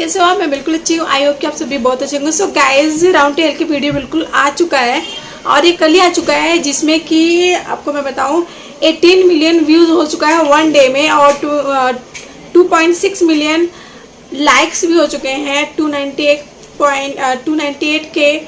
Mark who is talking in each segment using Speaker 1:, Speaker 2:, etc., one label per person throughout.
Speaker 1: कैसे हो आप? मैं बिल्कुल अच्छी हूँ। आई होप कि आप सभी बहुत अच्छे होंगे। सो गाइज, राउंड टेल की वीडियो बिल्कुल आ चुका है और ये कल ही आ चुका है, जिसमें कि आपको मैं बताऊँ 18 मिलियन व्यूज़ हो चुका है वन डे में और 2.6 मिलियन लाइक्स भी हो चुके हैं। 298 के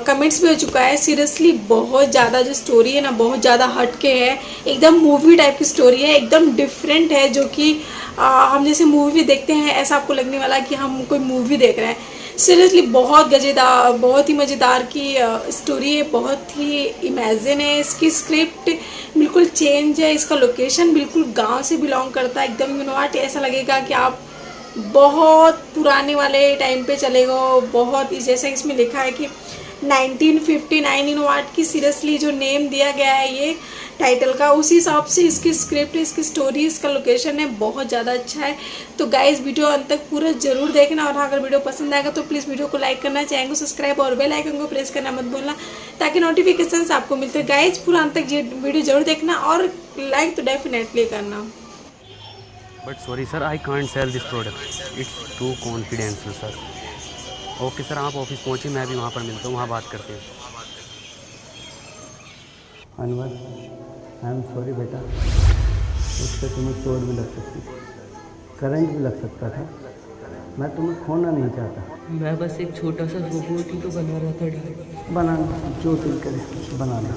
Speaker 1: कमेंट्स भी हो चुका है। सीरियसली बहुत ज़्यादा जो स्टोरी है ना, बहुत ज़्यादा हटके है, एकदम मूवी टाइप की स्टोरी है, एकदम डिफरेंट है। जो कि हम जैसे मूवी देखते हैं ऐसा आपको लगने वाला कि हम कोई मूवी देख रहे हैं। सीरियसली बहुत गजेदार, बहुत ही मज़ेदार की स्टोरी है, बहुत ही इमेजिन है। इसकी स्क्रिप्ट बिल्कुल चेंज है, इसका लोकेशन बिल्कुल गांव से बिलोंग करता है एकदम। ऐसा लगेगा कि आप बहुत पुराने वाले टाइम पे चले गए। बहुत जैसे इसमें लिखा है कि 1959 की सीरियसली जो नेम दिया गया है ये टाइटल का, उसी हिसाब से इसकी स्क्रिप्ट, इसकी स्टोरी, इसका लोकेशन है, बहुत ज़्यादा अच्छा है। तो गाइस वीडियो अंत तक पूरा जरूर देखना और अगर वीडियो पसंद आएगा तो प्लीज़ वीडियो को लाइक करना, चैनल को सब्सक्राइब और बेल आइकन को प्रेस करना मत भूलना ताकि नोटिफिकेशन आपको मिलते हैं। गाइस पूरा अंत तक वीडियो जरूर देखना और लाइक तो डेफिनेटली करना।
Speaker 2: But sorry sir, I can't sell this product, it's too confidential sir. Okay sir, आप ऑफिस पहुँचिए, मैं भी वहाँ पर मिलता हूँ, वहाँ बात करते हैं।
Speaker 3: अनवर, आई एम सॉरी बेटा, उससे तुम्हें चोट भी लग सकती, करंट भी लग सकता था। मैं तुम्हें खोना नहीं चाहता।
Speaker 4: मैं बस एक छोटा सा रोबोट ही तो बना रहा था डैड।
Speaker 3: बनाना जो दिल करे बनाना।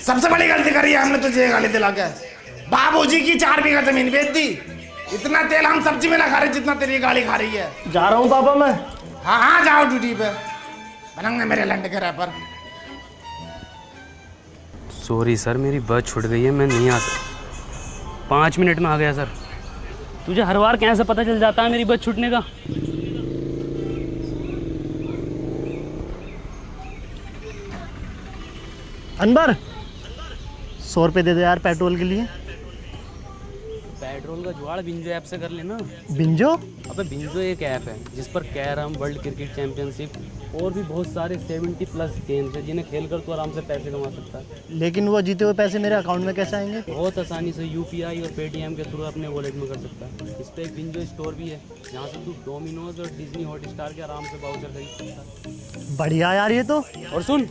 Speaker 5: सबसे बड़ी गलती करी है हमने तुझे गाली दिला के। बाबूजी की 4 बीघा जमीन बेच दी। इतना तेल हम सब्जी में ना खा रहे जितना तेरी गाली खा रही है।
Speaker 3: जा रहा हूँ पापा मैं।
Speaker 5: हाँ हाँ जाओ ड्यूटी पे, बनंगे मेरे लंड के रैपर।
Speaker 2: सॉरी सर, मेरी बस छूट गई है, मैं नहीं आ सकता। 5 मिनट में आ गया सर। तुझे हर बार कैसे पता चल जाता है मेरी बस छूटने का?
Speaker 3: अनवर, 100 रुपये दे दे यार पेट्रोल के लिए।
Speaker 2: पेट्रोल का जुगाड़ बिंजो ऐप से कर लेना।
Speaker 3: बिंजो?
Speaker 2: अबे बिंजो एक ऐप है जिस पर कैरम, वर्ल्ड क्रिकेट चैंपियनशिप और भी बहुत सारे 70+ गेम्स हैं जिन्हें खेलकर तो आराम से पैसे कमा सकता है।
Speaker 3: लेकिन वो जीते हुए पैसे मेरे अकाउंट में कैसे आएंगे?
Speaker 2: बहुत आसानी से UPI और पेटीएम के थ्रू अपने वॉलेट में कर सकता है। इस पर एक बिंजो स्टोर भी है जहाँ से तू डोमिनोज और डिज्नी हॉटस्टार के आराम से वाउचर खरीद सकता है।
Speaker 3: बढ़िया यार ये तो।
Speaker 2: और सुन,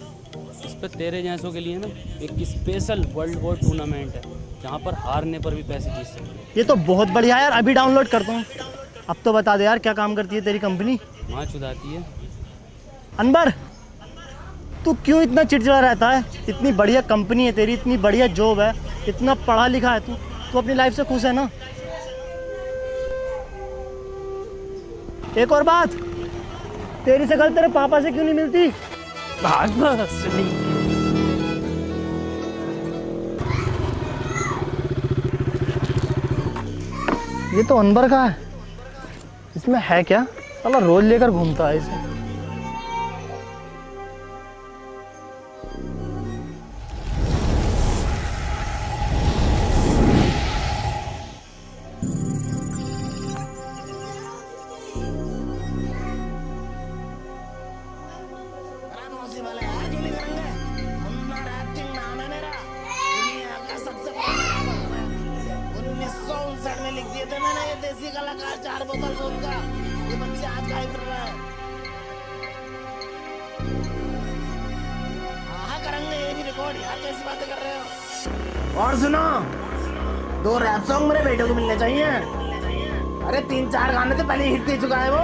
Speaker 2: इस पर तेरे जैसों के लिए ना एक स्पेशल वर्ल्ड वॉर टूर्नामेंट है जहाँ पर हारने पर भी पैसे जीत सकते हैं।
Speaker 3: ये तो बहुत बढ़िया यार, अभी डाउनलोड करता हूँ। अब तो बता दे यार क्या काम करती है तेरी कंपनी?
Speaker 2: माँ चुदाती है।
Speaker 3: अनवर, तू क्यों इतना चिड़चिड़ा रहता है? इतनी बढ़िया कंपनी है तेरी, इतनी बढ़िया जॉब है, इतना पढ़ा लिखा है तू अपनी लाइफ से खुश है ना? एक और बात, तेरी शक्ल तेरे पापा से क्यों नहीं मिलती? ये तो अनवर का है, इसमें है क्या? साला रोज लेकर घूमता है इसे।
Speaker 5: लिख दिए थे मैंने, ये देसी कलाकार 4 बोतल वोट का। ये बच्चे आज गाय कर रहा है। हाँ करेंगे ये भी रिकॉर्ड यार, कैसी बातें कर रहे हो? और सुनो, 2 रैप सॉन्ग मेरे बेटे को मिलने चाहिए। अरे 3-4 गाने तो पहले हिट दे चुका है वो।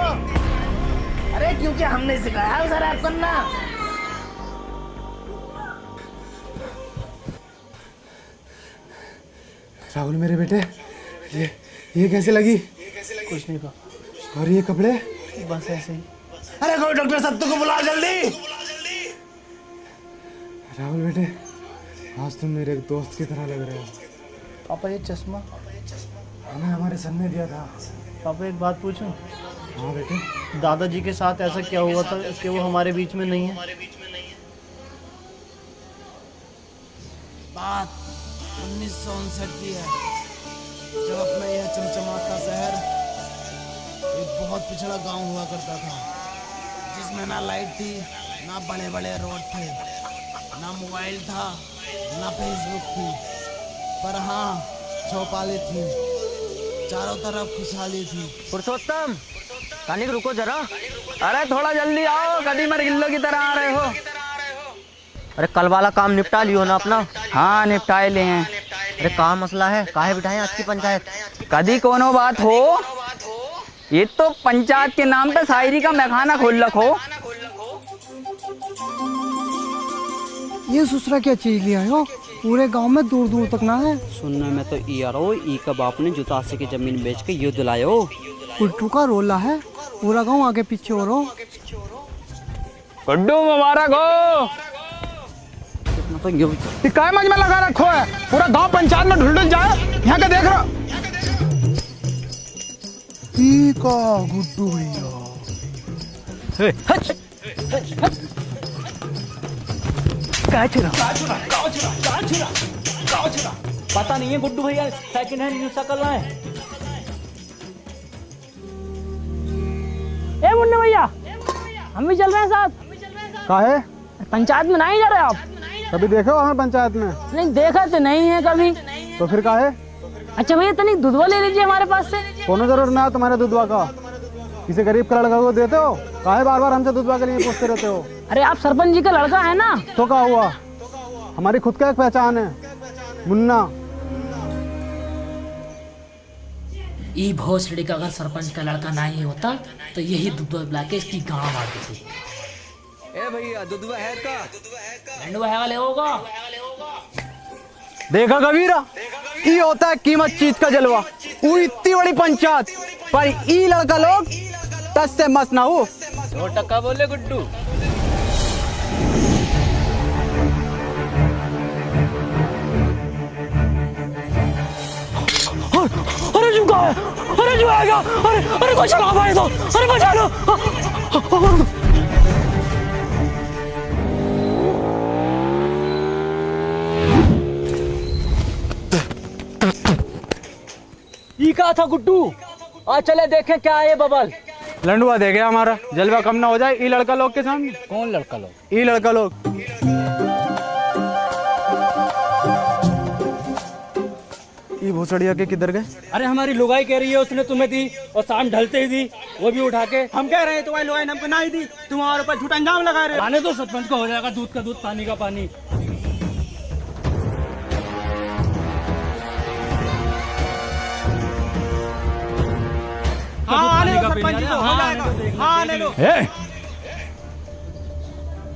Speaker 5: अरे क्योंकि हमने सिखाया उसे रैप करना।
Speaker 6: राहुल मेरे बेटे, ये कैसे लगी?
Speaker 3: कुछ नहीं पापा।
Speaker 6: और ये कपड़े?
Speaker 3: बस ऐसे ही।
Speaker 5: अरे कोई डॉक्टर सत्तू को बुलाओ जल्दी।
Speaker 6: राहुल बेटे, आज तुम मेरे एक दोस्त की तरह लग रहे हो।
Speaker 3: पापा ये चश्मा
Speaker 6: हमें हमारे सर ने दिया था।
Speaker 3: पापा एक बात पूछूं?
Speaker 6: हाँ बेटे।
Speaker 3: दादाजी के साथ ऐसा क्या हुआ था कि वो हमारे बीच में नहीं है?
Speaker 5: बात 1959 की है, जब अपना यह चमचमाता शहर एक बहुत पिछड़ा गांव हुआ करता था, जिसमें ना लाइट थी, ना बड़े बड़े रोड थे, ना मोबाइल था, ना फेसबुक थी, पर हाँ चौपाली थी, चारों तरफ खुशहाली थी।
Speaker 7: पुरुषोत्तम, कानिक रुको जरा। अरे थोड़ा जल्दी आओ, कदीमर गिल्लो की तरह आ रहे हो। अरे कल वाला काम निपटा लियो ना अपना? हाँ निपटाए ले हैं। अरे कहाँ मसला है, काहे बिठाएं आज की पंचायत? कदी कोनो बात हो, ये तो पंचायत के नाम पे शायरी का मैखाना खोल रखो।
Speaker 8: ये ससुरा क्या चीज लिया हो, पूरे गांव में दूर दूर तक ना है।
Speaker 7: सुनने में तो ई आ रहा हो, ई का बाप ने जुतासे की जमीन बेच के युद्ध लायो।
Speaker 8: उल्टू का रोला है, पूरा गांव आगे पीछे हो रहा।
Speaker 7: गुड्डू मुबारक हो। तो
Speaker 6: काय मज में लगा रखो है, पूरा गांव पंचायत में ढुल जाए। यहाँ का देख रहा गुड्डू भैया।
Speaker 7: पता नहीं है गुड्डू भैया सेकंड हैंड न्यूज़ कर रहा है।
Speaker 9: ए मुन्ने भैया, हम भी चल रहे हैं साथ।
Speaker 6: काहे?
Speaker 9: पंचायत में नहीं जा रहे आप?
Speaker 6: कभी देखे हो हमें पंचायत में?
Speaker 9: नहीं देखा तो नहीं है कभी।
Speaker 6: तो फिर काहे?
Speaker 9: अच्छा भैया तनिक दूधवा ले लीजिए हमारे पास से।
Speaker 6: कोनो जरूर ना तुम्हारे दूधवा का, किसी गरीब का लड़का को देते हो? काहे बार बार हमसे दूधवा के लिए पूछते रहते हो?
Speaker 9: अरे आप सरपंच जी का लड़का है ना।
Speaker 6: तो क्या हुआ, हमारी खुद का एक पहचान है, मुन्ना।
Speaker 10: ई भोसड़ी का अगर सरपंच का लड़का नहीं होता तो यही दुधवा बुला के इसकी गाँव मार देती।
Speaker 7: ए भैया दुधवा है का?
Speaker 10: लंडवा है वाले होगा।
Speaker 7: देखा कबीरा, ई होता है कीमत चीज का जलवा। वो इतनी बड़ी पंचायत पर ई लड़का लोग तस से मस ना हो। 2 टका बोले गुड्डू।
Speaker 9: अरे जो कहा है, अरे जो आएगा, अरे कोई चला भाई तो, अरे बचा लो।
Speaker 7: ई कहा था गुड्डू, आज चले देखें क्या है ये बबल।
Speaker 6: लंडुआ दे गया हमारा, जलवा कम ना हो जाए ई लड़का लोग के सामने।
Speaker 7: कौन लड़का लोग?
Speaker 6: ई लड़का लोग। ई भोसड़िया के किधर गए?
Speaker 7: अरे हमारी लुगाई कह रही है उसने तुम्हें दी, और शाम ढलते ही दी, वो भी उठा के। हम कह रहे हैं तुम्हारी लुगाई ने हमको नहीं दी, तुम्हारे ऊपर झूठा इंजाम लगा रहे हो। आने तो सरपंच का हो जाएगा दूध का दूध, पानी का पानी।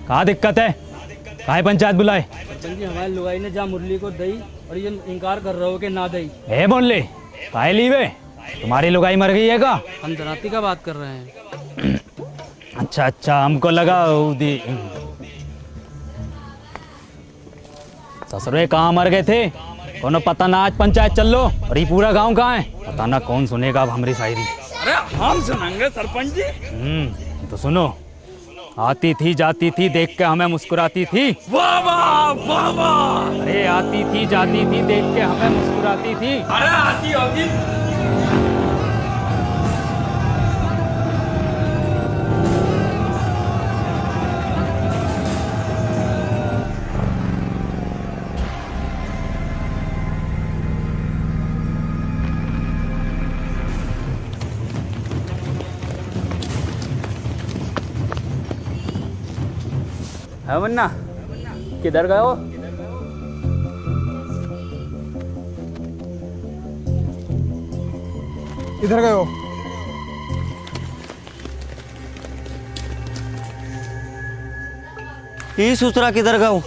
Speaker 11: कहाँ दिक्कत है, काहे पंचायत बुलाए?
Speaker 7: जी हमारी लुगाई ने जहाँ मुरली को दई और ये इनकार कर रहे हो कि ना दई।
Speaker 11: ए बोले काहे लीवे, तुम्हारी लुगाई मर गई है का?
Speaker 7: हम धनाती का बात कर रहे हैं।
Speaker 11: अच्छा अच्छा, हमको लगा ससुरे कहाँ मर गए थे, कोनो पता ना। आज पंचायत चल लो, और ये पूरा गांव कहाँ है पता ना, कौन सुनेगा अब हमारी शायरी।
Speaker 7: अरे हम सुनाएंगे सरपंच जी।
Speaker 11: तो सुनो। आती थी जाती थी देख के हमें मुस्कुराती थी।
Speaker 7: वाह वाह वाह वाह।
Speaker 11: अरे आती थी जाती थी देख के हमें मुस्कुराती थी।
Speaker 7: अरे आती होगी।
Speaker 11: है वन्ना, किधर गए हो?
Speaker 6: इधर गए हो?
Speaker 7: ये ससुरा किधर गए हो?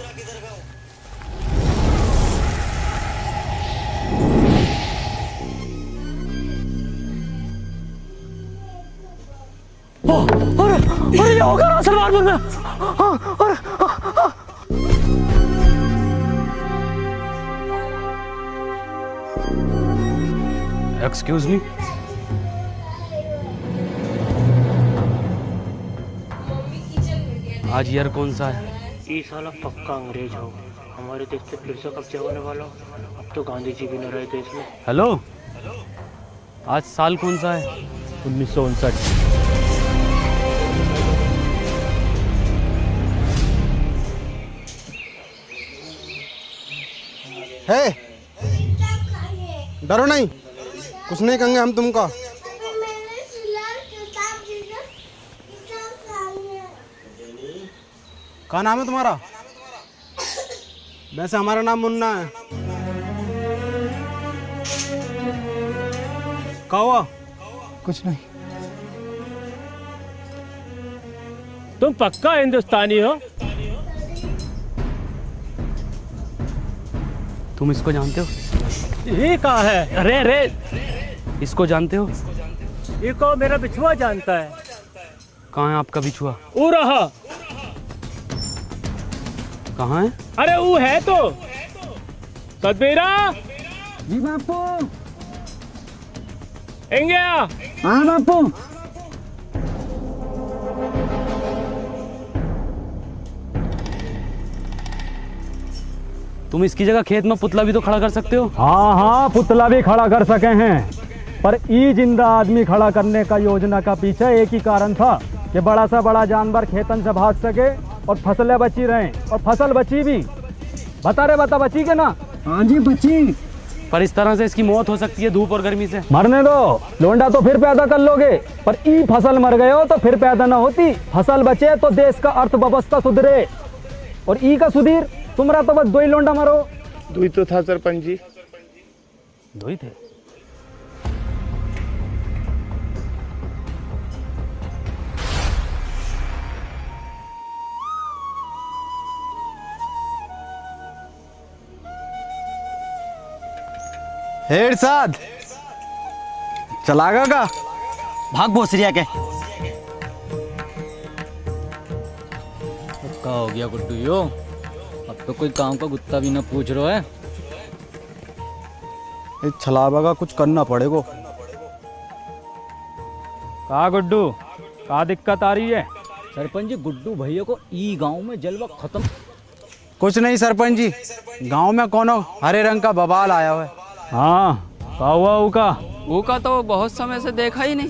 Speaker 9: अरे ये होगा सलवार में।
Speaker 2: एक्सक्यूज मी, आज ईयर कौन सा है?
Speaker 4: ये साला पक्का अंग्रेज हो, हमारे देश पे फिर से कब्जा होने वाला। अब तो गांधी जी भी न रहे देश में।
Speaker 2: हेलो, आज साल कौन सा है?
Speaker 3: 1959।
Speaker 6: है डरो नहीं, कुछ नहीं कहेंगे हम तुमको। क्या नाम है तुम्हारा? वैसे हमारा नाम मुन्ना है। क्या हुआ?
Speaker 8: कुछ नहीं।
Speaker 9: तुम पक्का हिंदुस्तानी हो?
Speaker 2: तुम इसको जानते हो?
Speaker 9: ये कहा है? अरे अरे,
Speaker 2: इसको जानते हो?
Speaker 9: ये को मेरा बिछुआ जानता है।
Speaker 2: कहाँ है आपका बिछुआ?
Speaker 9: वो रहा।
Speaker 2: कहाँ है?
Speaker 9: अरे वो है तो सतबीरा।
Speaker 8: जी बापू।
Speaker 9: इंगिया।
Speaker 8: हाँ बापू।
Speaker 2: तुम इसकी जगह खेत में पुतला भी तो खड़ा कर सकते हो।
Speaker 11: हाँ हाँ, पुतला भी खड़ा कर सके हैं, पर ई जिंदा आदमी खड़ा करने का योजना का पीछे एक ही कारण था कि बड़ा सा बड़ा जानवर खेतन से भाग सके और फसलें बची रहें, और फसल बची भी। बता बची के ना?
Speaker 8: हाँ जी बची।
Speaker 2: पर इस तरह से इसकी मौत हो सकती है धूप और गर्मी से।
Speaker 11: मरने दो, लोंडा तो फिर पैदा कर लोगे, पर ई फसल मर गए हो तो फिर पैदा ना होती। फसल बचे तो देश का अर्थव्यवस्था सुधरे, और ई का सुधीर तुम्हारा तो बस दो ही लोंडा मरो।
Speaker 5: दो ही तो था सरपंच जी।
Speaker 2: दो ही थे?
Speaker 6: हेड साथ चलागा का
Speaker 7: भाग भोसरिया के।
Speaker 11: क्या हो गया गुड्डू यो? अब तो कोई काम का गुत्ता भी ना पूछ रहा है।
Speaker 6: इस छलावा का कुछ करना पड़ेगा।
Speaker 11: कहा गुड्डू, क्या दिक्कत आ रही है?
Speaker 12: सरपंच जी, गुड्डू भैया को ई गांव में जलवा खत्म।
Speaker 6: कुछ नहीं सरपंच जी, गांव में कोनो हरे रंग का बवाल आया हुआ है।
Speaker 11: हाँ, क्या हुआ
Speaker 2: ऊका तो बहुत समय से देखा ही नहीं।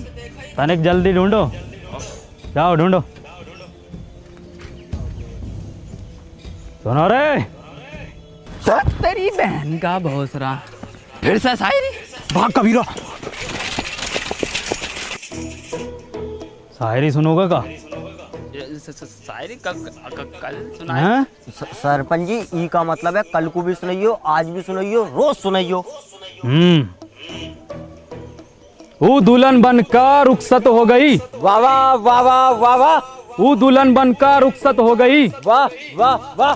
Speaker 11: तनिक जल्दी ढूंढो, जाओ ढूंढो। सुनो रे,
Speaker 2: तेरी बहन का भोसरा फिर से शायरी।
Speaker 6: भाग कबीरा।
Speaker 11: शायरी सुनोगे का?
Speaker 2: शायरी कल सुनाए।
Speaker 7: सरपंच जी, ई का मतलब है कल को भी सुनाइयो, आज भी सुनाइयो, रोज सुनाइयो।
Speaker 11: वो दुल्हन बनकर रुखसत हो गई।
Speaker 7: वाह वाह वाह वाह वाह वाह।
Speaker 11: वो दुल्हन बनकर रुखसत हो गई।
Speaker 7: वाह वाह वाह।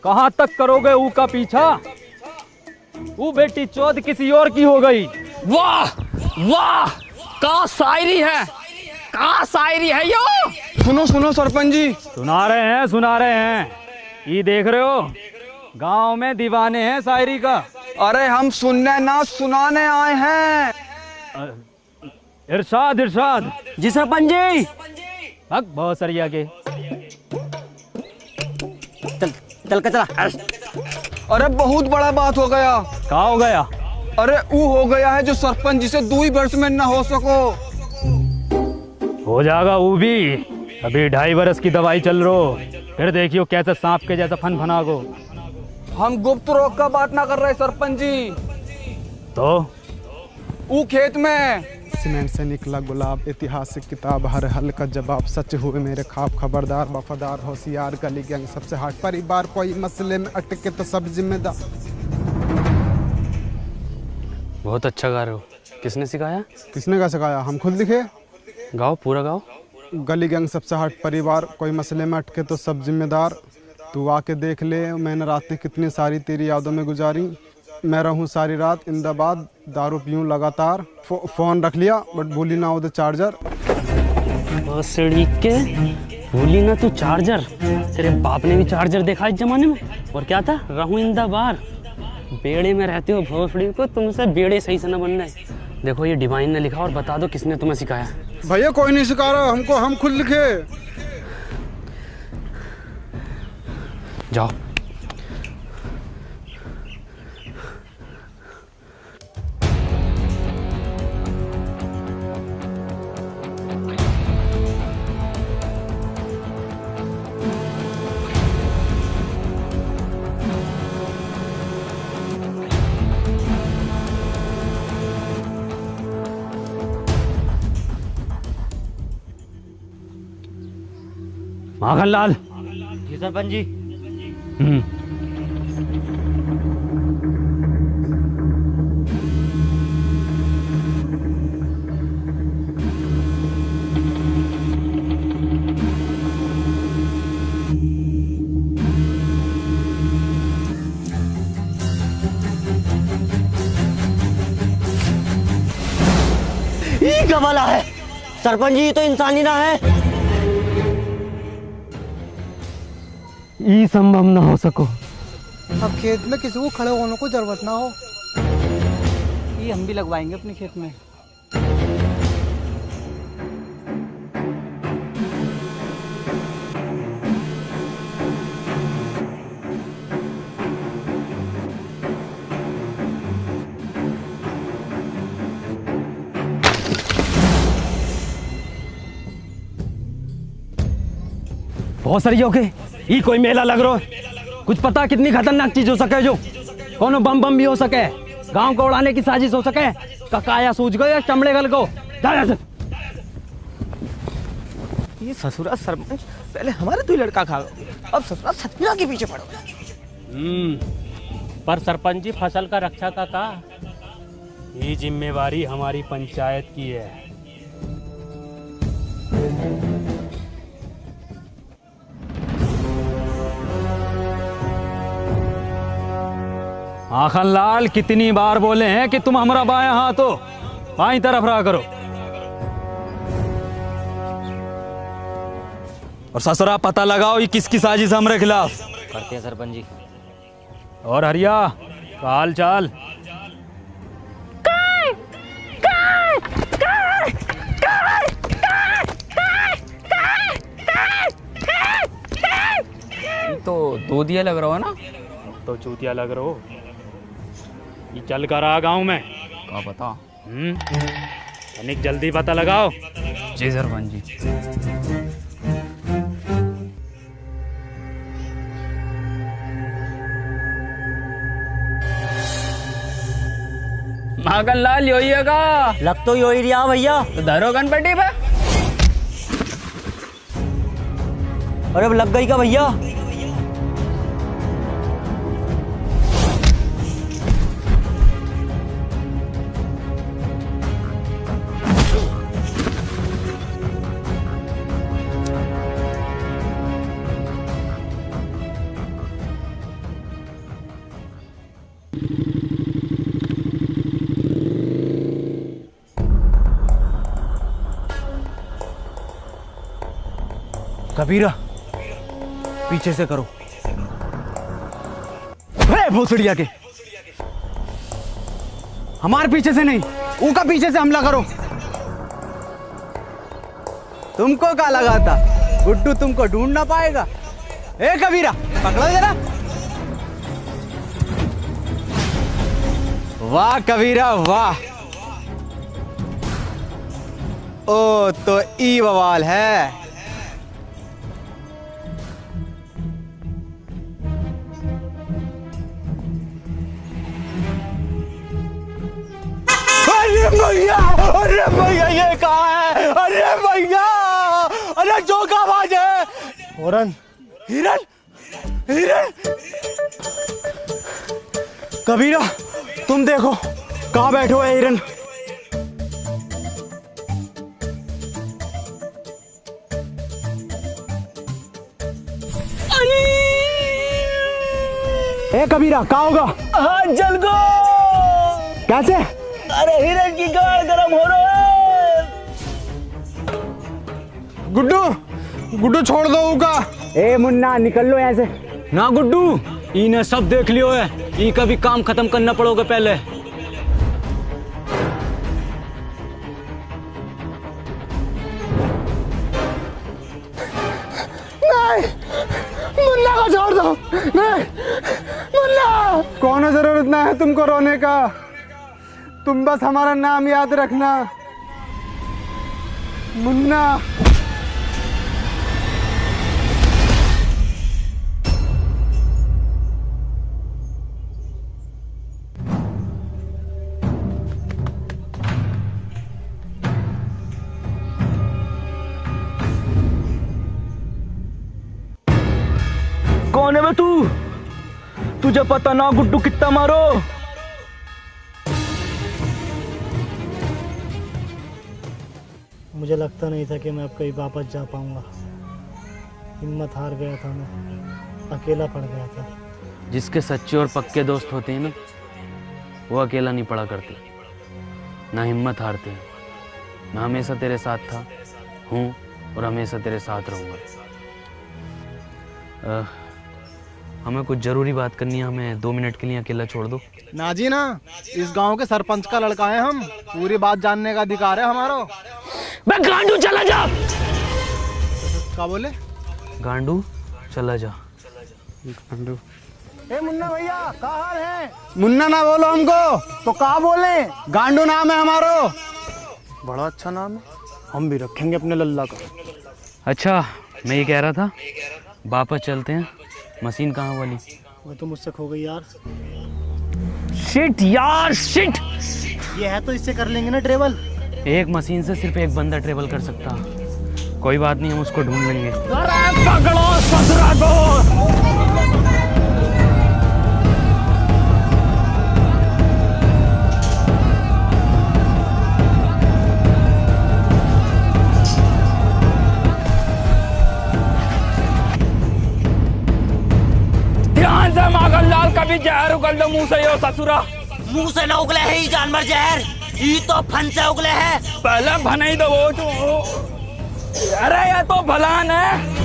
Speaker 11: कहाँ तक करोगे ऊ का पीछा? वो बेटी चौथ किसी और की हो गई।
Speaker 2: वाह वाह, का शायरी है, का शायरी है यो।
Speaker 6: सुनो सुनो सरपंच जी,
Speaker 11: सुना रहे हैं। ये देख रहे हो, गांव में दीवाने हैं शायरी का।
Speaker 6: अरे हम सुनने ना सुनाने आए हैं।
Speaker 11: इरशाद
Speaker 7: जी सरपंच जी।
Speaker 11: हक बहुत सरिया के।
Speaker 7: चल के चला।
Speaker 6: अरे बहुत बड़ा बात हो गया।
Speaker 11: क्या हो गया?
Speaker 6: अरे वो हो गया है जो सरपंच जी से 2 वर्ष में न हो सको।
Speaker 11: हो जाएगा वो भी। अभी 2.5 वर्ष की दवाई चल रो, फिर देखियो कैसे सांप के जैसा फन गो।
Speaker 6: हम गुप्त रोग का बात ना कर रहे सरपंच जी।
Speaker 11: तो
Speaker 6: वो खेत में सीमेंट से निकला गुलाब, ऐतिहासिक किताब, हर हल का जवाब, सच हुए मेरे ख्वाब, खबरदार वफादार होशियार, गली गैंग सबसे हाट, परिवार कोई मसले में अटके तो सब जिम्मेदार।
Speaker 2: बहुत अच्छा गा रहे हो। किसने सिखाया?
Speaker 6: किसने का सिखाया? हम खुद लिखे।
Speaker 2: गाओ, पूरा गाओ।
Speaker 6: गली गैंग सबसे हाट, परिवार कोई मसले में अटके तो सब जिम्मेदार, तू आके देख ले मैंने रातें कितनी सारी तेरी यादों में गुजारी, मैं रहूं सारी रात इंदाबाद, दारू पीऊं लगातार, फोन रख लिया बट भूली ना उधर चार्जर।
Speaker 2: के भूली ना तू चार्जर। तेरे बाप ने भी चार्जर देखा इस जमाने में। और क्या था? रहूं इंदाबाद। बेड़े में रहते हो भोसड़ी को, तुमसे बेड़े सही से न बन रहे। देखो ये डिवाइन ने लिखा और बता दो किसने तुम्हें सिखाया।
Speaker 6: भैया कोई नहीं सिखा रहा हमको, हम खुद लिखे।
Speaker 2: जाओ।
Speaker 11: माखनलाल।
Speaker 7: जी सरपंच जी। ये कबाला है सरपंच जी, तो इंसानी ना है।
Speaker 11: ये संभव ना हो सको।
Speaker 8: अब खेत में किसी को खड़े होने को जरूरत ना हो।
Speaker 12: ये हम भी लगवाएंगे अपने खेत में।
Speaker 11: बहुत सारी हो गए। ये कोई मेला लग रहा है। कुछ पता कितनी खतरनाक चीज हो सके, जो कोनो बम भी हो सके, गांव को उड़ाने की साजिश हो सके। ककाया सूझ गए या चमड़े गल को।
Speaker 7: ये ससुरा सरपंच पहले हमारे दो लड़का खा गए, अब ससुरा सतमीरा के पीछे पड़ो।
Speaker 13: पर सरपंच जी फसल का रक्षा का ये जिम्मेवारी हमारी पंचायत की है।
Speaker 11: माखनलाल कितनी बार बोले हैं कि तुम हमारा बायां हाथ हो, बाईं तरफ रहा करो। और ससुरा पता लगाओ ये किसकी साजिश हमारे खिलाफ।
Speaker 7: करते हैं सरपंच जी।
Speaker 11: और हरिया हाल चाल।
Speaker 2: तो दूधिया लग रहा हो ना।
Speaker 13: तो चूतिया लग रहा हो। ये चल कर आ गाँव में
Speaker 2: क्या पता।
Speaker 13: तनिक जल्दी पता लगाओ।
Speaker 2: जी सरपंच जी। माखनलाल यो ही है का।
Speaker 7: लग तो यो ही रिया भैया।
Speaker 2: तो धरो गणपति पे।
Speaker 7: अरे अब लग गई का भैया।
Speaker 11: कबीरा पीछे से करो। अरे भोसड़िया के हमारे पीछे से नहीं, उनका पीछे से हमला करो। तुमको क्या लगा था गुड्डू तुमको ढूंढ ना पाएगा। ए कबीरा पकड़ो जरा। वाह कबीरा वाह। ओ तो ई बवाल है। अरे भैया ये कहाँ है। अरे भैया अरे जो का आवाज है।
Speaker 3: हिरन
Speaker 11: हिरन हिरन। कबीरा तुम देखो कहाँ बैठे हुए हिरन। ए कबीरा कहाँ होगा।
Speaker 9: हाँ जल गो।
Speaker 11: कैसे।
Speaker 9: अरे हिरन की गाड़ गरम हो रहा है।
Speaker 6: गुड्डू गुड्डू छोड़ दो उका।
Speaker 11: ए मुन्ना निकल लो यहाँ से। ना गुड्डू
Speaker 12: इन्हें सब देख लियो है, ई का भी काम खत्म करना पड़ोगे पहले।
Speaker 5: नहीं, मुन्ना को छोड़ दो। नहीं, मुन्ना।
Speaker 6: कोनो जरूरत ना है तुमको रोने का, तुम बस हमारा नाम याद रखना, मुन्ना।
Speaker 12: कौन है बे तू? तुझे पता ना गुड्डू कितना मारो?
Speaker 3: मुझे लगता नहीं था कि मैं अब कहीं वापस जा पाऊंगा। हिम्मत हार गया था, मैं अकेला पड़ गया था।
Speaker 2: जिसके सच्चे और पक्के दोस्त होते हैं ना, वो अकेला नहीं पड़ा करते, ना हिम्मत हारते हैं। मैं हमेशा तेरे साथ था, हूँ और हमेशा तेरे साथ रहूँगा। हमें कुछ ज़रूरी बात करनी है, हमें 2 मिनट के लिए अकेला छोड़ दो।
Speaker 5: ना जी ना, इस गांव के सरपंच का लड़का है हम, पूरी बात जानने का अधिकार है हमारा।
Speaker 9: बे गांडू चला जा।
Speaker 5: क्या बोले?
Speaker 2: गांडू चला जा।
Speaker 6: गांडू।
Speaker 5: ए मुन्ना भैया, क्या हाल है?
Speaker 6: मुन्ना ना बोलो हमको,
Speaker 5: तो क्या बोले?
Speaker 6: गांडू नाम है हमारो।
Speaker 5: बड़ा अच्छा नाम है, हम भी रखेंगे अपने लल्ला का।
Speaker 2: अच्छा, मैं ये कह रहा था, वापस चलते हैं। मशीन कहाँ वाली?
Speaker 3: वो तो मुझसे खो गई यार।
Speaker 9: शिट यार, शिट।
Speaker 3: ये है तो इससे कर लेंगे ना ट्रेवल।
Speaker 2: एक मशीन से सिर्फ एक बंदा ट्रेवल कर सकता। कोई बात नहीं, हम उसको ढूंढ लेंगे।
Speaker 9: अरे पकड़ो ससुरा को। ध्यान से मागल लाल, कभी जहर उगल दो मुंह से। यो ससुरा,
Speaker 7: मुंह से न उगले है ये जानवर जहर, ये तो फन से उगले है।
Speaker 9: पहले भनाई दो वो जो। अरे ये तो भलान है।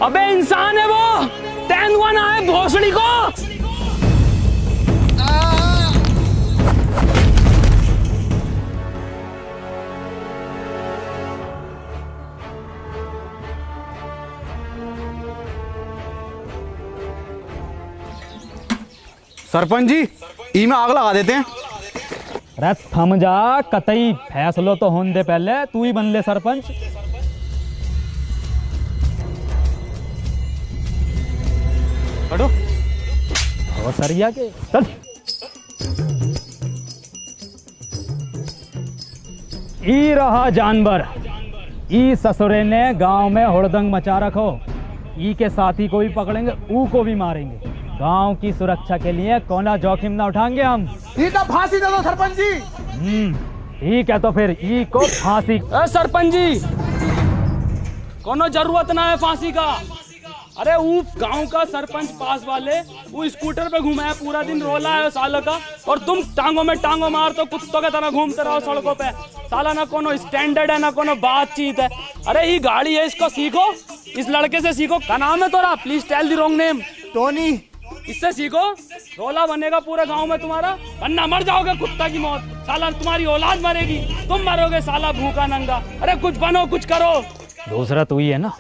Speaker 9: अबे इंसान है वो, तेंदुआ ना है भोसड़ी को।
Speaker 6: सरपंच जी, ई में आग लगा देते हैं।
Speaker 11: अरे थम जा, कतई फैसलो तो होने दे, पहले तू ही बन ले सरपंच।
Speaker 6: हटो।
Speaker 11: और सरिया के चल। ई रहा जानवर, ई ससुरे ने गांव में हुड़दंग मचा रखो। ई के साथी को भी पकड़ेंगे, ऊ को भी मारेंगे। गांव की सुरक्षा के लिए कोना जोखिम ना उठाएंगे हम।
Speaker 5: ई का फांसी दे दो सरपंच जी।
Speaker 11: ठीक है, तो फिर ई को फांसी।
Speaker 9: सरपंच जी, कोनो जरूरत ना है फांसी का। अरे वो गांव का सरपंच पास वाले वो स्कूटर पे घुमाया, पूरा दिन रोला है साला का, और तुम टांगों में टांगों मार तो कुत्तों की तरह घूमते रहो सड़कों पे। साला ना कोनो स्टैंडर्ड है, ना कोनो बातचीत है। अरे ये गाड़ी है, इसको सीखो, इस लड़के से सीखो। क्या नाम है तोरा? Please tell the wrong name.
Speaker 5: Tony.
Speaker 9: इससे सीखो, रोला बनेगा पूरे गांव में तुम्हारा, वरना मर जाओगे कुत्ता की मौत। साला तुम्हारी औलाद मरेगी, तुम मरोगे साला भूखा नंगा। अरे कुछ बनो, कुछ करो।
Speaker 11: दूसरा तू ही है ना।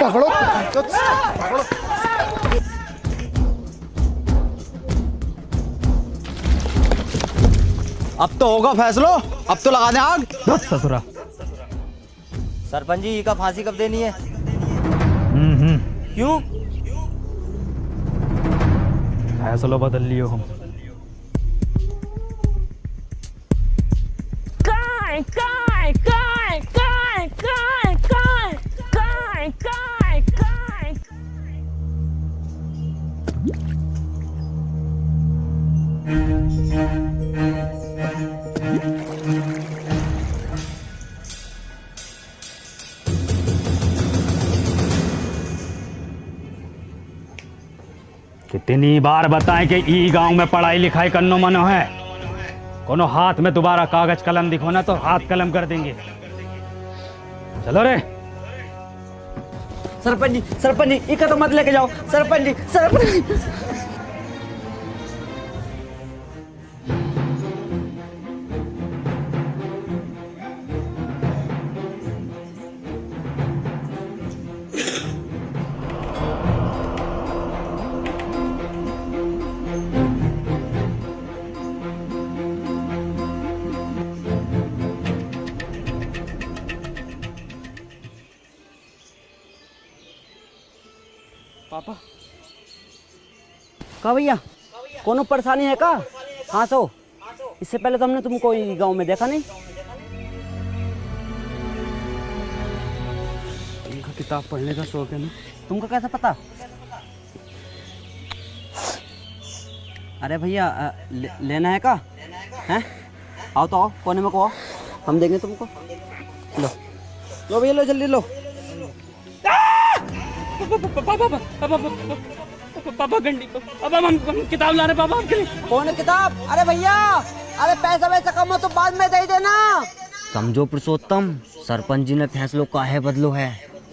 Speaker 5: पकड़ो, पकड़ो।
Speaker 6: अब तो होगा फैसलो, अब तो लगा दें आग।
Speaker 11: ससुरा।
Speaker 7: सरपंच जी का फांसी कब देनी है? क्यों?
Speaker 11: फैसला बदल लियो हम।
Speaker 9: काय काय काय काय काय काय काय काय काय।
Speaker 2: कितनी
Speaker 11: कितनी बार बताएं कि ई गांव में पढ़ाई लिखाई करनो मनो है। कोनो हाथ में दोबारा कागज कलम दिखो ना तो हाथ कलम कर देंगे। चलो रे।
Speaker 7: सरपंच जी इका तो मत लेके जाओ। सरपंच जी
Speaker 9: पापा
Speaker 7: का भैया कोनो परेशानी है का? हाँ सो इससे पहले तो हमने तुमको गांव में देखा नहीं।
Speaker 9: तुमको किताब पढ़ने का शौक है ना?
Speaker 7: तुमको कैसे पता? अरे भैया लेना है का? हैं? आओ तो आओ, कोने में को आओ, हम देंगे तुमको। लो भैया लो, जल्दी लो।
Speaker 9: पापा गंडी पापा हम किताब ला रहे पापा आपके लिए।
Speaker 7: कौन है किताब? अरे भैया, अरे पैसा वैसा कम हो तो बाद में दे देना। समझो पुरुषोत्तम, सरपंच जी ने फैसलों काहे बदलो है।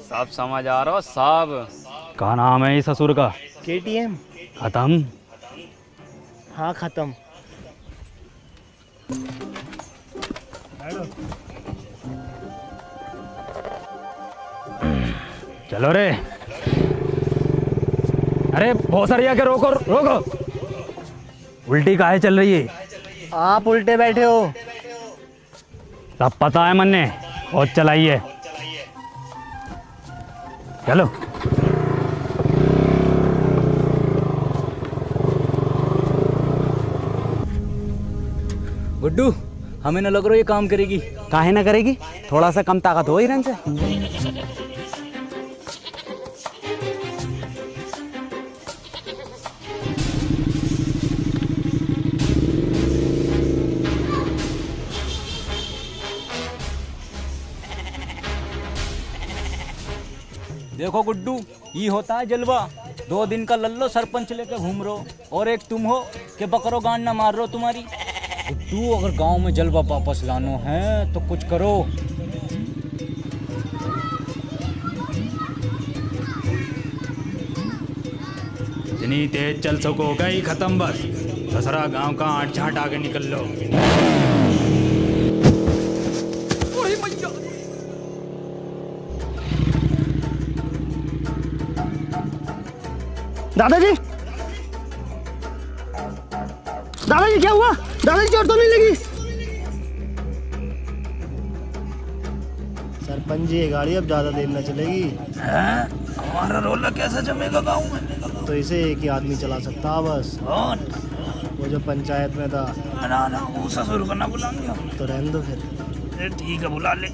Speaker 2: सब समझ आ रहा हो सब।
Speaker 11: क्या नाम है इस ससुर का?
Speaker 3: KTM।
Speaker 11: खत्म?
Speaker 3: हाँ खत्म।
Speaker 11: चलो रे। अरे भोसरिया के रोको रोको। उल्टी काहे चल रही है?
Speaker 3: आप उल्टे बैठे हो।
Speaker 11: सब पता है मन्ने, बहुत चलाइए। चलो।
Speaker 12: गुड्डू, हमें न लग रहा ये काम करेगी।
Speaker 7: काहे ना करेगी, थोड़ा सा कम ताकत हो हिरन से।
Speaker 12: देखो गुड्डू, ये होता है जलवा। 2 दिन का लल्लो सरपंच लेके घूम रहो, और एक तुम हो कि बकरो गांड ना मार रहो तुम्हारी। गुड्डू, अगर गांव में जलवा वापस लानो है तो कुछ करो।
Speaker 11: इतनी तेज चल सको गई खत्म बस। दसरा गांव का आठ झाट आगे निकल लो।
Speaker 3: दादाजी, दादाजी क्या हुआ? दादाजी चोट तो नहीं लगी? सरपंच जी, ये गाड़ी अब ज्यादा देर न चलेगी।
Speaker 5: हमारा रोला कैसा जमेगा गाँव में?
Speaker 3: तो इसे एक ही आदमी चला सकता है बस।
Speaker 5: कौन?
Speaker 3: वो जो पंचायत में था।
Speaker 5: ना वो ससुर को ना बुलाएंगे।
Speaker 3: तो रहने दो फिर।
Speaker 5: ठीक है, बुला ले।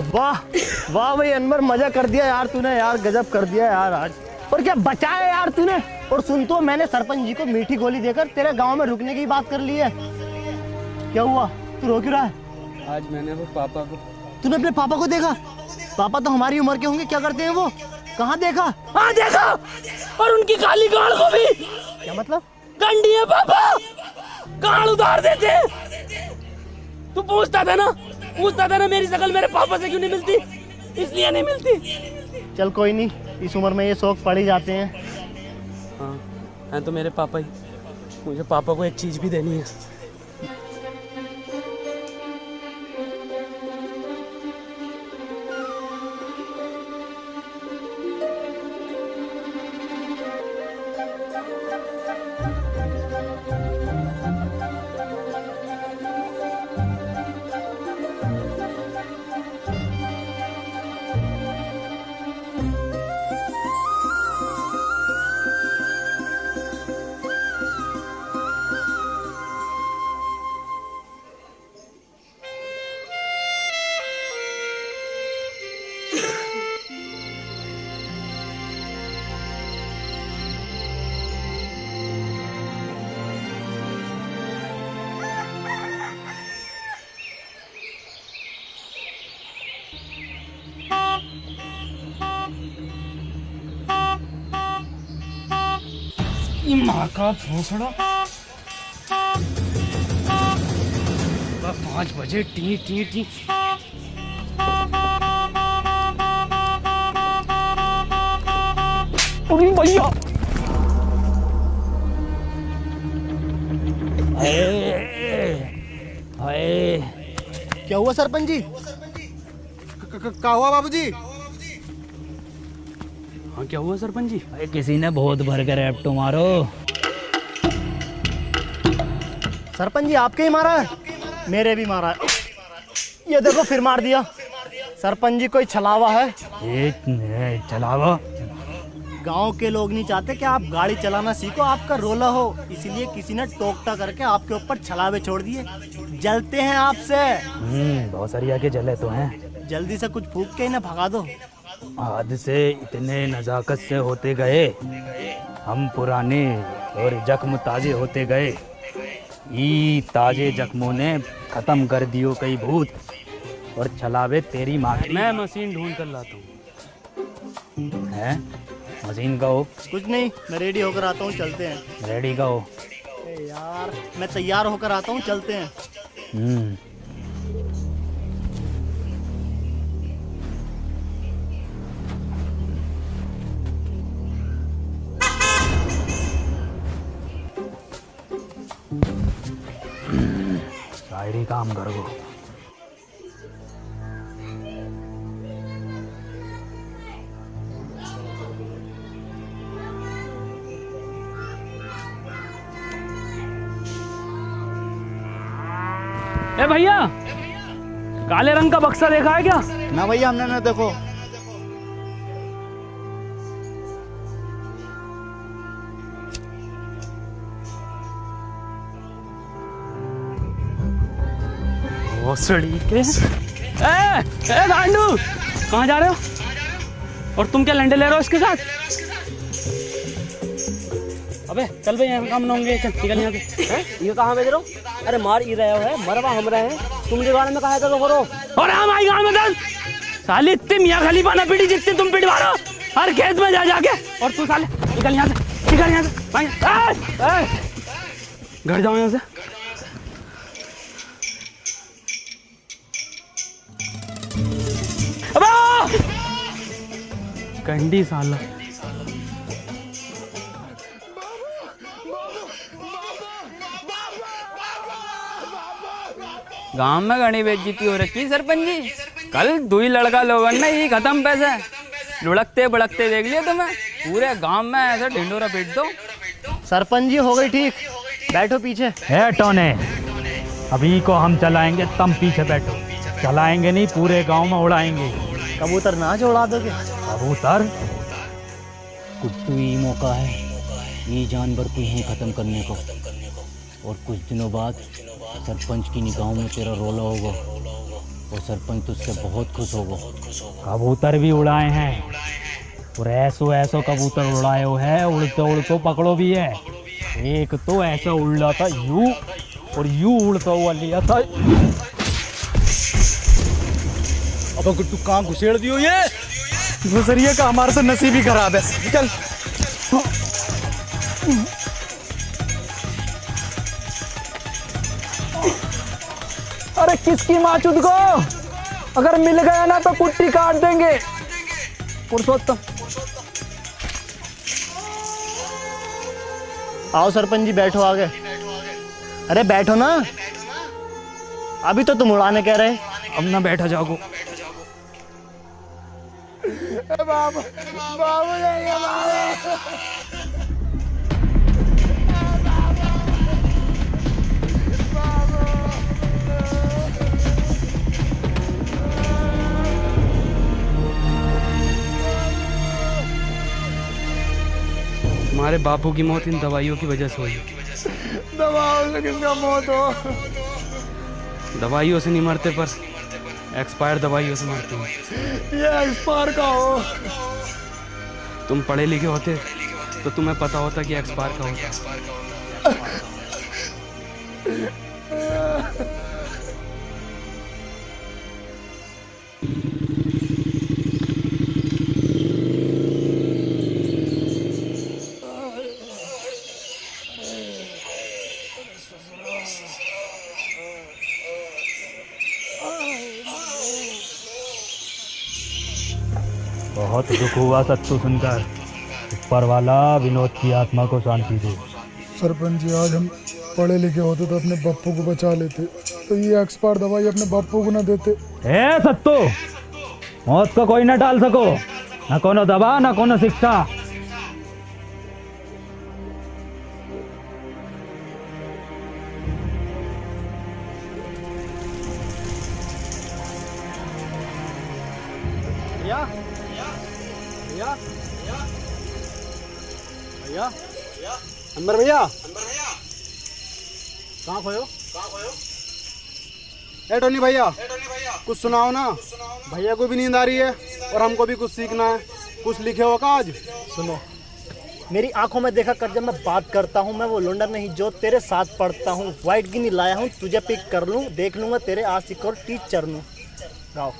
Speaker 3: वाह वाह भाई अनवर, मजा कर दिया यार तूने। यार गजब कर दिया यार आज। और क्या बचाया यार तूने। और सुन तो, मैंने सरपंच जी को मीठी गोली देकर तेरे गांव में रुकने की बात कर ली है। क्या हुआ, तू रो क्यों रहा है?
Speaker 9: आज मैंने वो पापा को।
Speaker 3: तूने अपने पापा को देखा? पापा तो हमारी उम्र के होंगे, क्या करते हैं वो? कहाँ देखा?
Speaker 9: हाँ देखा, और उनकी काली गाड़ को भी।
Speaker 3: क्या मतलब?
Speaker 9: गंडी है पापा, गाड़ उतार देते। तू पूछता था ना मेरी शक्ल मेरे पापा से क्यों नहीं मिलती? इसलिए नहीं मिलती।
Speaker 3: चल कोई नहीं, इस उम्र में ये शौक पड़ ही जाते हैं।
Speaker 9: हाँ, हैं तो मेरे पापा ही। मुझे पापा को एक चीज भी देनी है। माँ का भोसड़ा 5 बजे टी टी टी। अरे भैया
Speaker 3: क्या हुआ सरपंच जी? क्या हुआ बाबूजी?
Speaker 9: हाँ क्या हुआ सरपंच जी?
Speaker 12: अरे किसी ने बहुत भर कर रैप्टो मारो।
Speaker 3: सरपंच जी आपके ही मारा है? मेरे भी मारा है। ये देखो फिर मार दिया। सरपंच जी कोई छलावा है?
Speaker 12: चलावा?
Speaker 3: गांव के लोग नहीं चाहते कि आप गाड़ी चलाना सीखो, आपका रोला हो, इसलिए किसी ने टोकटा करके आपके ऊपर छलावे छोड़ दिए। जलते हैं आपसे।
Speaker 12: बहुत सारी आके जले तो हैं।
Speaker 3: जल्दी से कुछ फूंक के इन्हें भगा दो।
Speaker 12: आज से इतने नजाकत से होते गए, हम पुराने और जख्म ताजे होते गए। ये ताजे जख्मों ने खत्म कर दियो कई भूत और छलावे तेरी माँ।
Speaker 9: मैं मशीन ढूंढ कर लाता हूँ।
Speaker 12: है मशीन का हो?
Speaker 3: कुछ नहीं, मैं रेडी होकर आता हूँ, चलते हैं।
Speaker 12: रेडी का हो?
Speaker 3: यार मैं तैयार होकर आता हूँ, चलते हैं।
Speaker 12: शायरी काम कर गो।
Speaker 9: ए भैया, काले रंग का बक्सा देखा है क्या?
Speaker 5: ना भैया हमने ना देखो।
Speaker 9: भोसड़ी के। ए गांडू, कहाँ जा रहे हो? और तुम क्या लंडे ले रहे हो इसके साथ? अबे चल भाई, यहाँ काम ना होंगे, चल निकल यहाँ से।
Speaker 7: ये कहाँ भेज रहे हो? अरे मार ही रहे हो है, मरवा हम रहे हैं। तुम जो गाने में कहा था तो करो।
Speaker 9: और हम आई गाँव में दस साले इतने मियाँ खलीफा ना पीटी जितने तुम पिटवा रहे हो हर खेत में जा जाके। और तू साले निकल यहाँ से, निकल यहाँ से भाई। घर जाओ यहाँ से। अबे कंडी साला।
Speaker 2: गांव में घनी बेइज्जती हो रखी सरपंच जी। कल दुई लड़का लोगों ने ही खत्म पैसे लुढ़कते बड़कते देख लिया तुम्हें। पूरे गांव में ऐसा ढिंडोरा पीट दो।
Speaker 3: सरपंच जी हो गई ठीक, बैठो पीछे।
Speaker 11: है टोने, अभी को हम चलाएंगे, तुम पीछे बैठो। चलाएंगे नहीं, पूरे गांव में उड़ाएंगे।
Speaker 3: कबूतर नाच उड़ा दोगे?
Speaker 11: कबूतर
Speaker 12: कुट्टू ही मौका है ये जानवर को यहीं खत्म करने को। और कुछ दिनों बाद सरपंच की निगाहों में तेरा रोला होगा और सरपंच तुझसे बहुत खुश होगा।
Speaker 11: कबूतर भी उड़ाए हैं और ऐसो कबूतर उड़ाए हो है, उड़ते उड़ते पकड़ो भी है। एक तो ऐसा उड़ रहा था यूं और यूं उड़ता हुआ लिया था।
Speaker 5: अब गुट्टू कहाँ घुसेड़ दियो ये? घुसरिए का हमारा तो नसीब ही खराब है। चल
Speaker 11: अरे किसकी माचुद को, अगर मिल गया ना तो कुट्टी काट देंगे। पुरुषोत्तम
Speaker 3: आओ सरपंच जी, बैठो आगे। अरे बैठो ना, अभी तो तुम उड़ाने कह रहे।
Speaker 9: अब ना बैठा जाओ।
Speaker 5: बाबू बाबू नहीं बाबू।
Speaker 9: तुम्हारे बापू की मौत इन दवाइयों की वजह से हुई।
Speaker 5: दवाओं से किसका मौत हो?
Speaker 9: दवाइयों से नहीं मरते, पर एक्सपायर दवाइयों से मरते हैं।
Speaker 5: ये एक्सपायर का हो।
Speaker 9: तुम पढ़े लिखे होते तो तुम्हें पता होता कि एक्सपायर का होता।
Speaker 11: बहुत दुख हुआ सत्तू सुनकर। ऊपर वाला विनोद की आत्मा को शांति दे।
Speaker 14: सरपंच जी, आज हम पढ़े लिखे होते तो अपने बापू को बचा लेते, तो ये एक्सपायर दवाई अपने बापू को ना देते।
Speaker 11: ए सत्तू, मौत को कोई न टाल सको, न कोनो दवा न कोनो शिक्षा।
Speaker 3: भैया भैया भैया अंबर भैया कहाँ खोयो?
Speaker 6: ए टोनी भैया, कुछ सुनाओ ना। भैया को भी नींद आ रही है और हमको भी कुछ सीखना है। कुछ लिखे हो का आज?
Speaker 3: सुनो, मेरी आंखों में देखा कर, जब मैं बात करता हूँ मैं वो लुंडा नहीं जो तेरे साथ पढ़ता हूँ। वाइट गिनी लाया हूँ, तुझे पिक कर लूँ, देख लूंगा तेरे आशिक और टीचर नू। गाओ।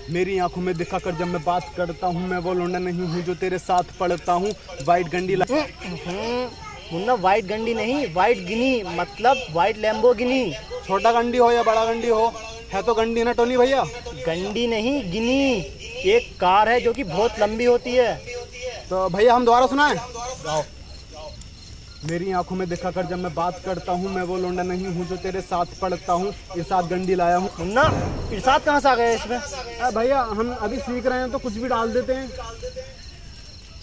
Speaker 6: मेरी आंखों में दिखा कर जब मैं बात करता हूँ, मैं वो लौंडा नहीं हूँ जो तेरे साथ पढ़ता हूँ। वाइट गंडी
Speaker 3: मुन्ना, वाइट गंडी नहीं, वाइट गिनी, मतलब वाइट लैम्बोर्गिनी।
Speaker 6: छोटा गंडी हो या बड़ा गंडी हो, है तो गंडी ना टोनी भैया।
Speaker 3: गंडी नहीं, गिनी। एक कार है जो कि बहुत लंबी होती है।
Speaker 6: तो भैया हम दोबारा सुनाएं?
Speaker 3: गाओ।
Speaker 6: मेरी आंखों में दिखा कर जब मैं बात करता हूँ, मैं वो लौंडा नहीं हूँ जो तेरे साथ पढ़ता हूँ। इरशाद गंडी लाया हूँ।
Speaker 3: मुन्ना, इरशाद कहाँ से आ गया इसमें?
Speaker 6: भैया हम अभी सीख रहे हैं तो कुछ भी डाल देते हैं।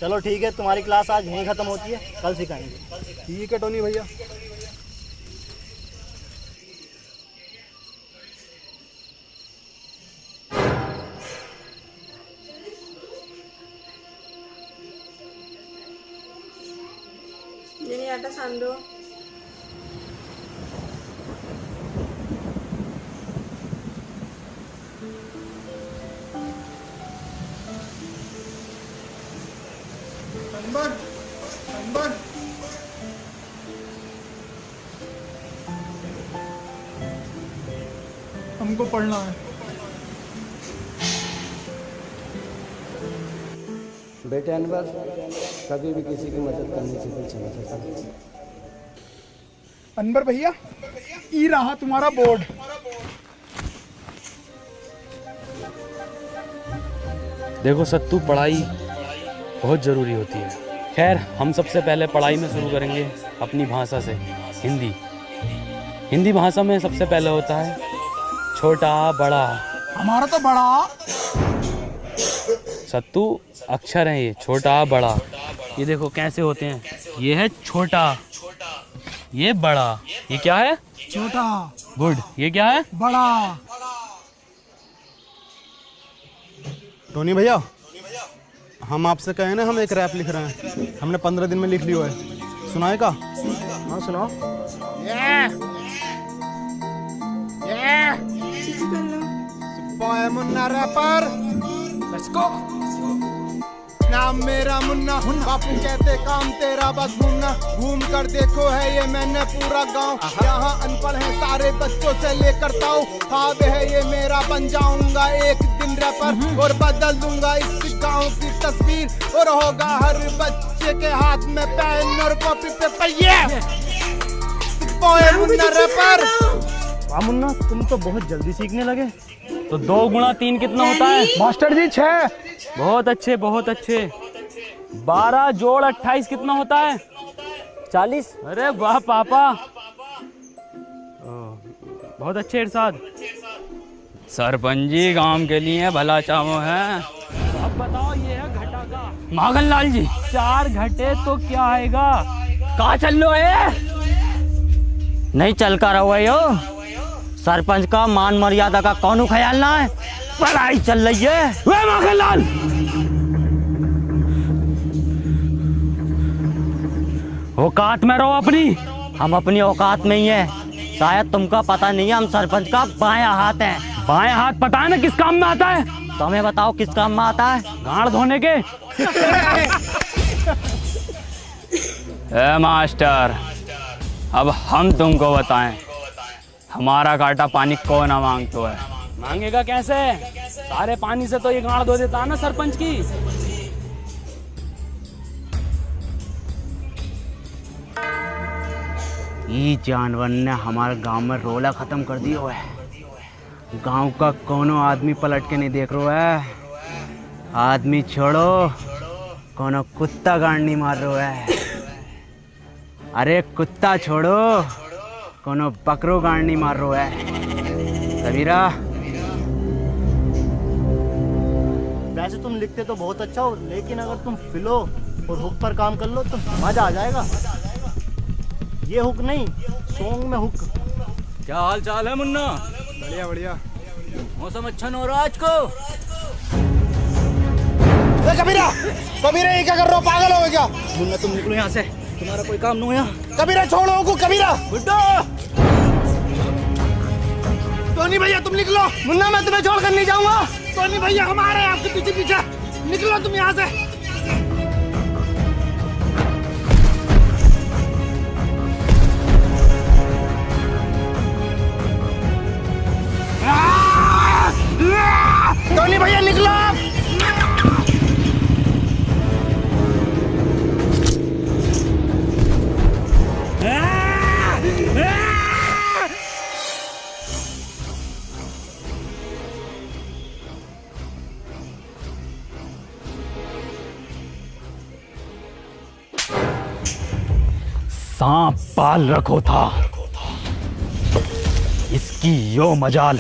Speaker 3: चलो ठीक है, तुम्हारी क्लास आज यहीं खत्म होती है, कल सिखाएंगे।
Speaker 6: ठीक है टोनी भैया।
Speaker 1: जेनी आटा सान दो।
Speaker 14: अंबर, अंबर, हमको पढ़ना है।
Speaker 15: बेटे अनवर, कभी भी किसी की मदद करने से पीछे नहीं हटता।
Speaker 14: अनवर भैया, ई रहा तुम्हारा बोर्ड।
Speaker 2: देखो सत्तू, पढ़ाई बहुत ज़रूरी होती है। खैर, हम सबसे पहले पढ़ाई में शुरू करेंगे अपनी भाषा से, हिंदी। हिंदी भाषा में सबसे पहले होता है छोटा बड़ा।
Speaker 14: हमारा तो बड़ा।
Speaker 2: सत्तू, अक्षर हैं ये, छोटा बड़ा। ये देखो कैसे होते हैं। ये है छोटा, ये बड़ा। ये क्या है?
Speaker 14: छोटा।
Speaker 2: गुड। ये क्या है?
Speaker 14: बड़ा।
Speaker 6: टोनी भैया, हम आपसे कहे ना, हम एक रैप लिख रहे हैं। हमने 15 दिन में लिख लिया है। सुनाए का?
Speaker 3: हाँ सुनाओ।
Speaker 5: Munna rapper, let's go. नाम मेरा मुन्ना, बापू कहते काम तेरा बस घूमना। घूम कर देखो है ये मैंने पूरा गांव। यहाँ अनपढ़ है सारे बच्चों से लेकर ताऊ। ख्वाब है ये मेरा, बन जाऊंगा एक दिन रैपर और बदल दूंगा इस गांव की तस्वीर। और होगा हर बच्चे के हाथ में पेन और कॉपी पेपर। ये मुन्ना रैपर।
Speaker 3: वाह मुन्ना, तुम तो बहुत जल्दी सीखने लगे।
Speaker 2: तो 2 गुणा 3 कितना होता है?
Speaker 14: मास्टर जी 6।
Speaker 2: बहुत अच्छे, बहुत अच्छे। 12 जोड़ 28 कितना होता है?
Speaker 3: 40।
Speaker 2: अरे वाह पापा, बहुत अच्छे इरशाद। सरपंच जी गांव के लिए भला चाहो है।
Speaker 9: अब बताओ, ये है घटा का।
Speaker 2: माखन लाल जी,
Speaker 9: 4 घटे तो क्या आएगा?
Speaker 2: कहाँ चल लो है?
Speaker 7: नहीं चल कर रहा है यो। सरपंच का मान मर्यादा का कौन ख्याल ना है? पढ़ाई चल रही है।
Speaker 2: वे माखन लाल, औकात में रहो अपनी।
Speaker 7: हम अपनी औकात में ही है। शायद तुमका पता नहीं है, हम सरपंच का बायां हाथ हैं।
Speaker 2: बाएं हाथ पता है ना किस काम में आता है?
Speaker 7: तुम्हें बताओ किस काम में आता है?
Speaker 2: गाड़ धोने के। ए मास्टर, अब हम तुमको बताएं, हमारा काटा पानी कौन ना मांगतो है?
Speaker 9: मांगेगा कैसे? सारे पानी से तो ये गाड़ धो देता है ना सरपंच की।
Speaker 7: ये जानवर ने हमारे गांव में रोला खत्म कर दिया है। गांव का कोनो आदमी पलट के नहीं देख रहा है।
Speaker 2: आदमी छोड़ो, कोनो कुत्ता गांड नहीं मार रहा है। अरे कुत्ता छोड़ो, कोनो बकरो गांड नहीं मार रहा है। कबीरा,
Speaker 3: वैसे तुम लिखते तो बहुत अच्छा हो, लेकिन अगर तुम फिलो और हुक पर काम कर लो तो मजा आ जाएगा। ये हुक नहीं, सॉन्ग में हुक।
Speaker 12: क्या हाल चाल है मुन्ना?
Speaker 6: बढ़िया बढ़िया।
Speaker 12: मौसम अच्छा न हो रहा आज को।
Speaker 5: कबीरा, कबीरा ये क्या कर रहे हो, पागल हो क्या?
Speaker 12: मुन्ना तुम निकलो यहाँ से, तुम्हारा कोई काम नहीं है यहाँ।
Speaker 5: कबीरा छोड़ो को, कबीरा।
Speaker 12: बुड्ढा
Speaker 5: टोनी भैया तुम निकलो।
Speaker 3: मुन्ना मैं तुम्हें छोड़कर नहीं जाऊंगा।
Speaker 5: टोनी भैया हम आ रहे हैं आपके पीछे पीछे, निकलो तुम यहाँ से। टोनी भैया निकलो आप।
Speaker 11: सांप पाल रखो था, इसकी यो मजाल।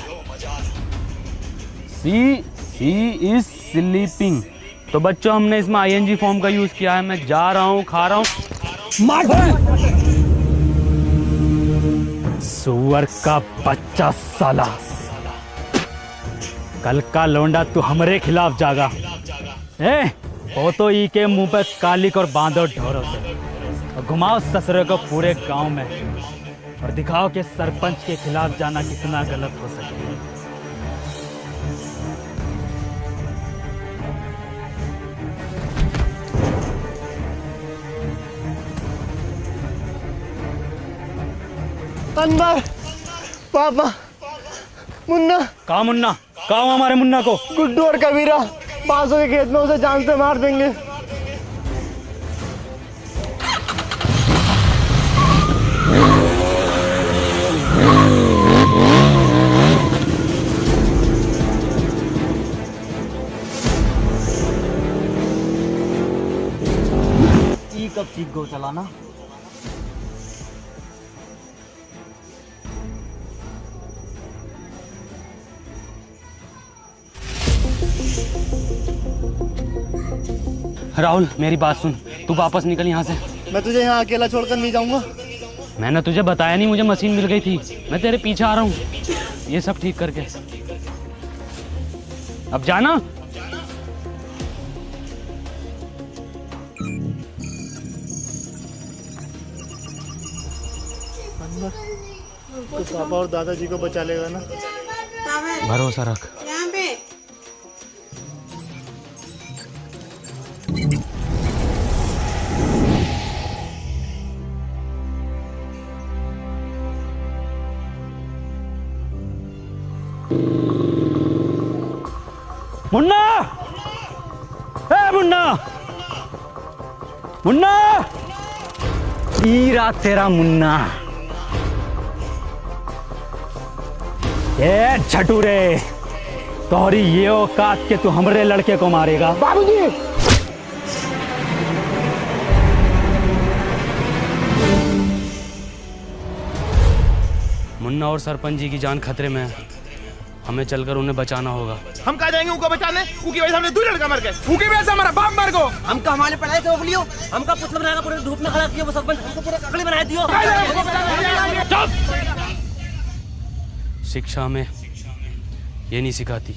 Speaker 2: सी इज स्लीपिंग। तो बच्चों हमने इसमें ING फॉर्म का यूज किया है। मैं जा रहा हूँ, खा रहा हूँ।
Speaker 11: मार सुअर का बच्चा साला, कल का लौंडा तू हमरे खिलाफ जागा। हो तो ई के मुंह पे कालिक और बांधो ढोरों से, और घुमाओ ससुरे को पूरे गांव में, और दिखाओ कि सरपंच के खिलाफ जाना कितना गलत हो सके।
Speaker 3: अनवर, पापा, मुन्ना।
Speaker 11: कहा मुन्ना? कहा हमारे मुन्ना को?
Speaker 3: गुड्डू और कबीरा बांसों के खेत में उसे जान से मार देंगे।
Speaker 7: ई कब सीख गो चलाना?
Speaker 2: राहुल मेरी बात सुन, तू वापस निकल यहाँ से।
Speaker 3: मैं तुझे यहाँ अकेला छोड़कर नहीं जाऊंगा।
Speaker 2: मैंने तुझे बताया नहीं, मुझे मशीन मिल गई थी। मैं तेरे पीछे आ रहा हूँ, ये सब ठीक करके। अब जाना।
Speaker 3: तो पापा और दादाजी को बचा लेगा ना?
Speaker 2: भरोसा रख।
Speaker 1: यहाँ पे
Speaker 11: मुन्ना, मुन्ना, मुन्ना, ईरा तेरा मुन्ना। ये झटूरे, तोहरी ये औकात के तू हमरे लड़के को मारेगा?
Speaker 5: बाबूजी,
Speaker 2: मुन्ना और सरपंच जी की जान खतरे में है, हमें चलकर उन्हें बचाना होगा।
Speaker 5: हम कहाँ जाएंगे उनको बचाने? उनकी वजह से हमने 2 लड़का मर गए, उनकी वजह से हमारा बाप मर गो।
Speaker 7: हमका हमारे पढ़ाई से रोक लियो, हमका पुतला बनाएगा, पूरे धूप में खड़ा किया वो सरपंच, हमको पूरा ककड़ी बना दियो।
Speaker 2: शिक्षा में ये नहीं सिखाती।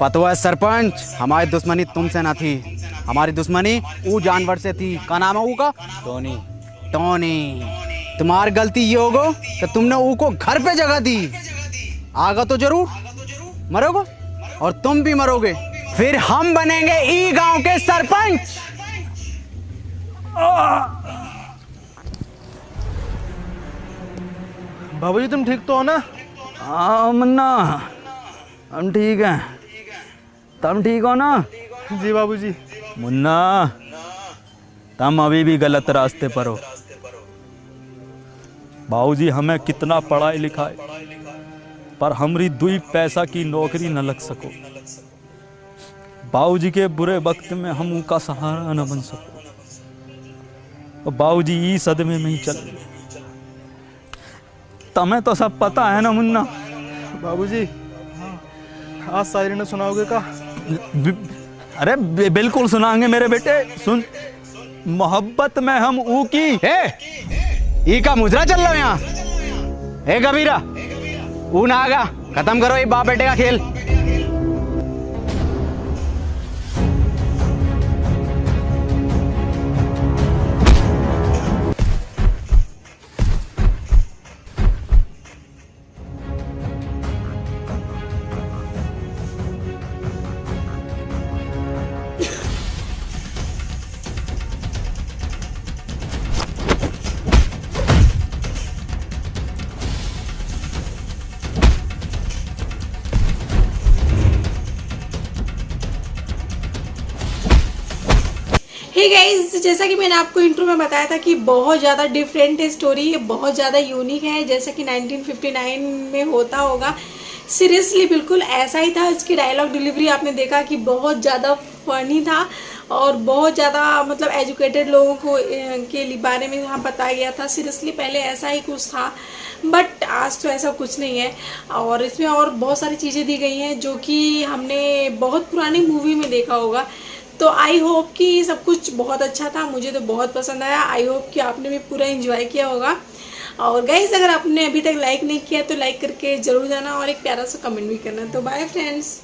Speaker 16: पता है सरपंच, हमारी दुश्मनी तुमसे ना थी, हमारी दुश्मनी वो जानवर से थी। क्या नाम है वो का?
Speaker 12: टोनी।
Speaker 16: टोनी। तुम्हारी गलती ये होगो कि तुमने वो को घर पे जगह दी। आगा तो जरूर मरोगे, और तुम भी मरोगे। फिर हम बनेंगे ई गांव के सरपंच।
Speaker 3: बाबूजी तुम ठीक तो हो ना?
Speaker 11: हाँ मुन्ना, हम ठीक हैं। तुम ठीक हो ना?
Speaker 3: जी बाबूजी।
Speaker 12: मुन्ना, तुम अभी भी गलत रास्ते पर हो। बाबूजी हमें कितना पढ़ाई लिखाई,
Speaker 17: पर हमरी दुई पैसा की नौकरी न लग सको। बाबूजी के बुरे वक्त में हम उनका सहारा न बन सको। बाबूजी ई सदमे में ही चले। तमें तो सब पता है ना मुन्ना।
Speaker 18: बाबूजी आज शायरी ने सुनाओगे का?
Speaker 17: अरे बिल्कुल सुनाएंगे मेरे बेटे। सुन, मोहब्बत में हम ऊ की
Speaker 16: ई का मुजरा चल रहा है यहाँ। ए कबीरा, ऊ ना आगा, खत्म करो ये बाप बेटे का खेल।
Speaker 1: हे गाइस, जैसा कि मैंने आपको इंट्रो में बताया था कि बहुत ज़्यादा डिफरेंट है स्टोरी, ये बहुत ज़्यादा यूनिक है, जैसा कि 1959 में होता होगा। सीरियसली बिल्कुल ऐसा ही था। इसकी डायलॉग डिलीवरी आपने देखा कि बहुत ज़्यादा फनी था और बहुत ज़्यादा मतलब एजुकेटेड लोगों को के बारे में यहाँ बताया गया था। सीरियसली पहले ऐसा ही कुछ था, बट आज तो ऐसा कुछ नहीं है। और इसमें और बहुत सारी चीज़ें दी गई हैं जो कि हमने बहुत पुरानी मूवी में देखा होगा। तो आई होप कि सब कुछ बहुत अच्छा था, मुझे तो बहुत पसंद आया। आई होप कि आपने भी पूरा एंजॉय किया होगा। और गाइस, अगर आपने अभी तक लाइक नहीं किया तो लाइक करके ज़रूर जाना और एक प्यारा सा कमेंट भी करना। तो बाय फ्रेंड्स।